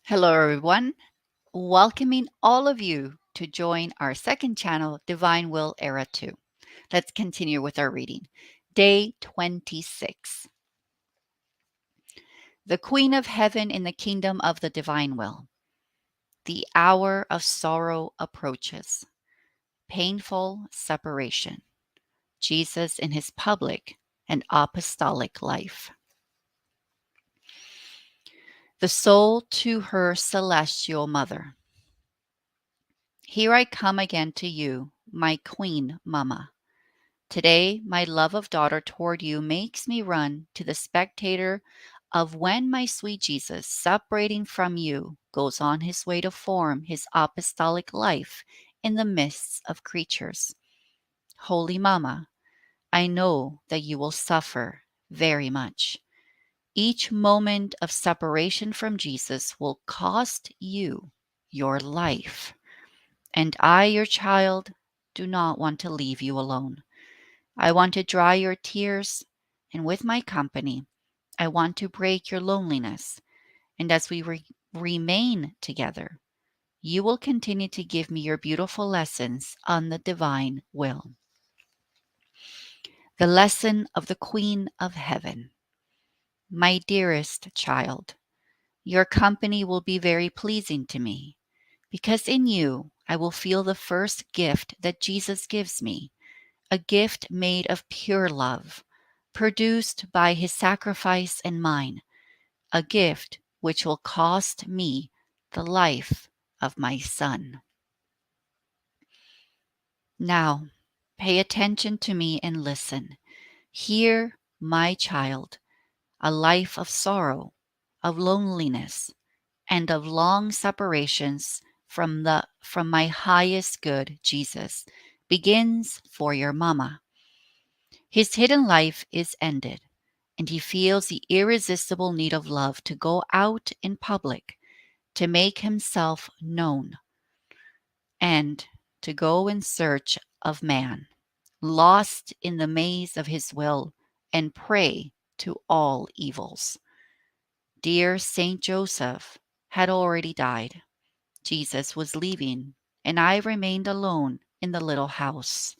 Hello, everyone. Welcoming all of you to join our second channel, Divine Will Era 2. Let's continue with our reading. Day 26. The Queen of Heaven in the Kingdom of the Divine Will. The hour of sorrow approaches. Painful separation. Jesus in his public and apostolic life. The soul to her celestial mother. Here I come again to you, my Queen Mama. Today, my love of daughter toward you makes me run to the spectator of when my sweet Jesus, separating from you, goes on his way to form his apostolic life in the midst of creatures. Holy Mama, I know that you will suffer very much. Each moment of separation from Jesus will cost you your life. And I, your child, do not want to leave you alone. I want to dry your tears, and with my company, I want to break your loneliness. And as we remain together, you will continue to give me your beautiful lessons on the divine will. The lesson of the Queen of Heaven. My dearest child, your company will be very pleasing to me, because in you I will feel the first gift that Jesus gives me, a gift made of pure love, produced by his sacrifice and mine, a gift which will cost me the life of my son. Now, pay attention to me and listen. Hear, my child, a life of sorrow, of loneliness, and of long separations from my highest good, Jesus, begins for your mama. His hidden life is ended, and he feels the irresistible need of love to go out in public, to make himself known, and to go in search of man, lost in the maze of his will and prey to all evils. Dear Saint Joseph had already died. Jesus was leaving, and I remained alone in the little house.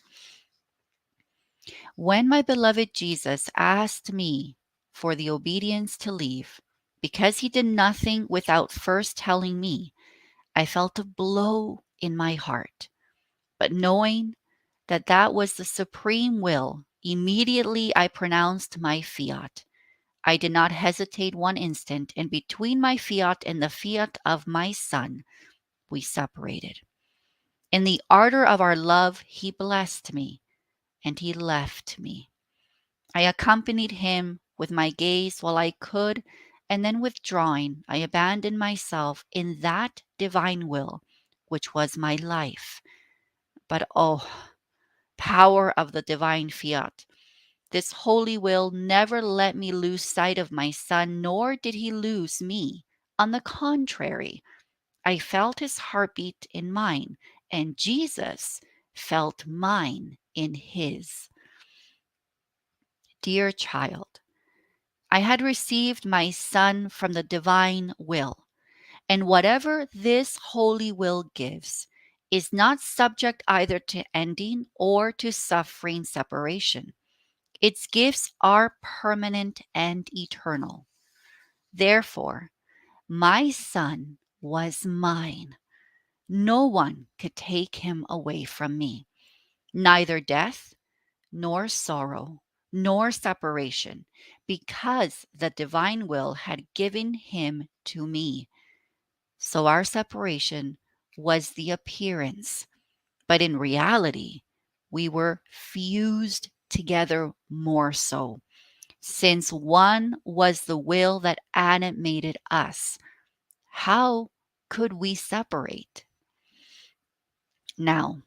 When my beloved Jesus asked me for the obedience to leave, because he did nothing without first telling me, I felt a blow in my heart. But knowing that that was the supreme will, immediately I pronounced my fiat. I did not hesitate one instant, and between my fiat and the fiat of my son, we separated. In the ardor of our love, he blessed me, and he left me. I accompanied him with my gaze while I could, and then withdrawing, I abandoned myself in that divine will, which was my life. But oh, power of the divine fiat! This holy will never let me lose sight of my son, nor did he lose me. On the contrary, I felt his heartbeat in mine, and Jesus felt mine in his. Dear child, I had received my son from the divine will, and whatever this holy will gives is not subject either to ending or to suffering separation. Its gifts are permanent and eternal. Therefore, my son was mine. No one could take him away from me. Neither death, nor sorrow, nor separation, because the divine will had given him to me. So our separation was the appearance, but in reality, we were fused together more so, since one was the will that animated us. How could we separate? Now,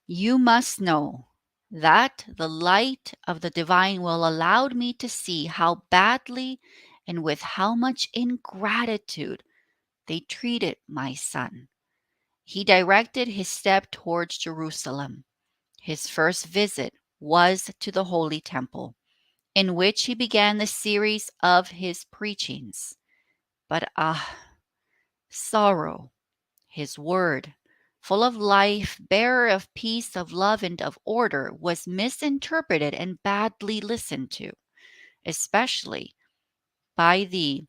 you must know that the light of the divine will allowed me to see how badly and with how much ingratitude they treated my son. He directed his step towards Jerusalem. His first visit was to the Holy Temple, in which he began the series of his preachings. But sorrow. His word, full of life, bearer of peace, of love, and of order, was misinterpreted and badly listened to, especially by the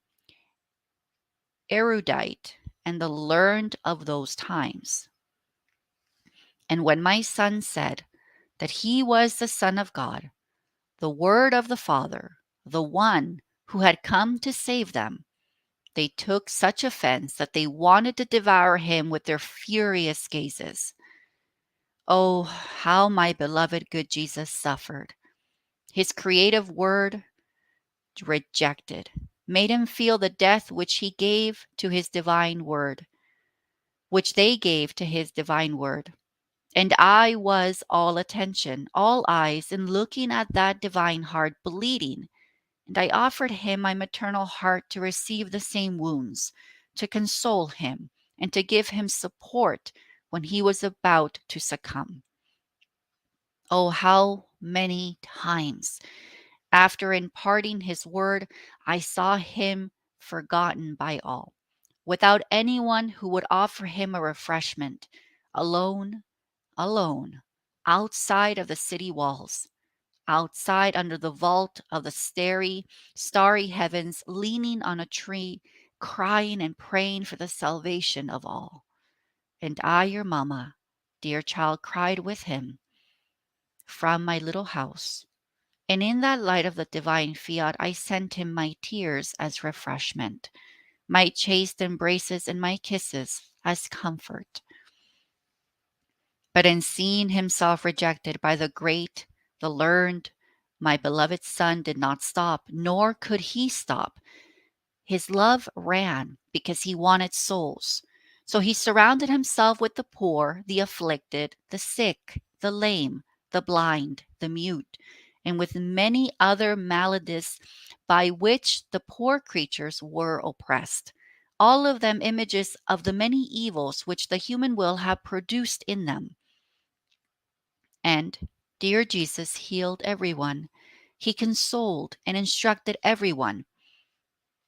erudite and the learned of those times. And when my son said that he was the Son of God, the Word of the Father, the one who had come to save them, they took such offense that they wanted to devour him with their furious gazes. Oh, how my beloved good Jesus suffered. His creative word rejected, made him feel the death which he gave to his divine word, which they gave to his divine word. And I was all attention, all eyes, in looking at that divine heart bleeding. And I offered him my maternal heart to receive the same wounds, to console him, and to give him support when he was about to succumb. Oh, how many times, after imparting his word, I saw him forgotten by all, without anyone who would offer him a refreshment, alone, alone, outside of the city walls, outside under the vault of the starry heavens, leaning on a tree, crying and praying for the salvation of all. And I, your mamma, dear child, cried with him from my little house. And in that light of the divine fiat, I sent him my tears as refreshment, my chaste embraces and my kisses as comfort. But in seeing himself rejected by the great, the learned, my beloved son did not stop, nor could he stop. His love ran because he wanted souls. So he surrounded himself with the poor, the afflicted, the sick, the lame, the blind, the mute, and with many other maladies by which the poor creatures were oppressed. All of them images of the many evils which the human will have produced in them. And dear Jesus healed everyone. He consoled and instructed everyone.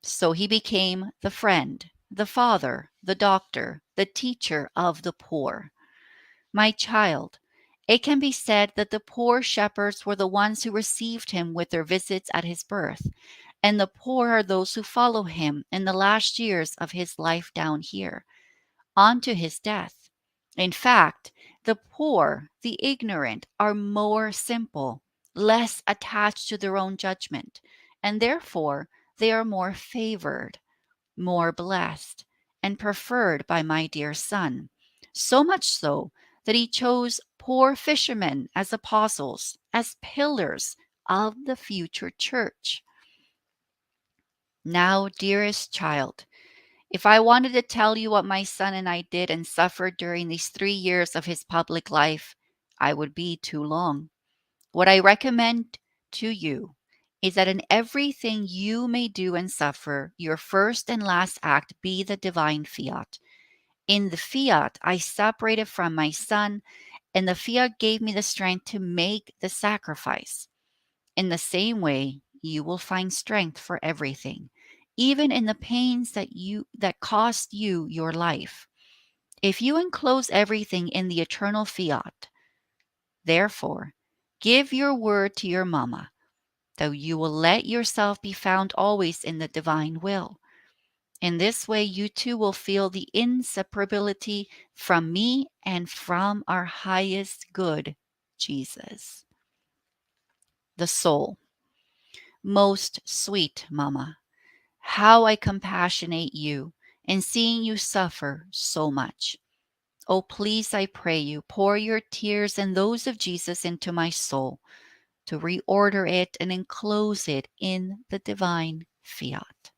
So he became the friend, the father, the doctor, the teacher of the poor. My child, it can be said that the poor shepherds were the ones who received him with their visits at his birth, and the poor are those who follow him in the last years of his life down here, on to his death. In fact, the poor, the ignorant, are more simple, less attached to their own judgment, and therefore they are more favored, more blessed, and preferred by my dear son. So much so that he chose poor fishermen as apostles, as pillars of the future church. Now, dearest child, if I wanted to tell you what my son and I did and suffered during these 3 years of his public life, I would be too long. What I recommend to you is that in everything you may do and suffer, your first and last act be the divine fiat. In the fiat, I separated from my son, and the fiat gave me the strength to make the sacrifice. In the same way, you will find strength for everything, even in the pains that cost you your life. If you enclose everything in the eternal fiat, therefore, give your word to your mama, that you will let yourself be found always in the divine will. In this way, you too will feel the inseparability from me and from our highest good, Jesus. The soul. Most sweet Mama, how I compassionate you in seeing you suffer so much. Oh, please, I pray you, pour your tears and those of Jesus into my soul to reorder it and enclose it in the divine fiat.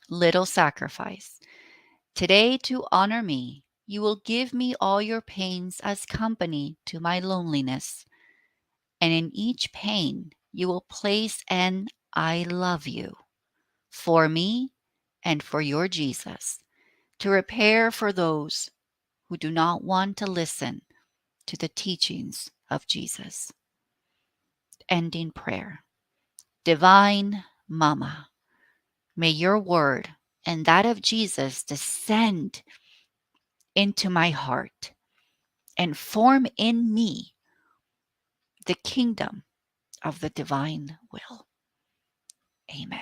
Little sacrifice. Today, to honor me, you will give me all your pains as company to my loneliness. And in each pain, you will place an I love you for me and for your Jesus, to repair for those who do not want to listen to the teachings of Jesus. Ending prayer. Divine Mama, may your word and that of Jesus descend into my heart and form in me the kingdom of the divine will. Amen.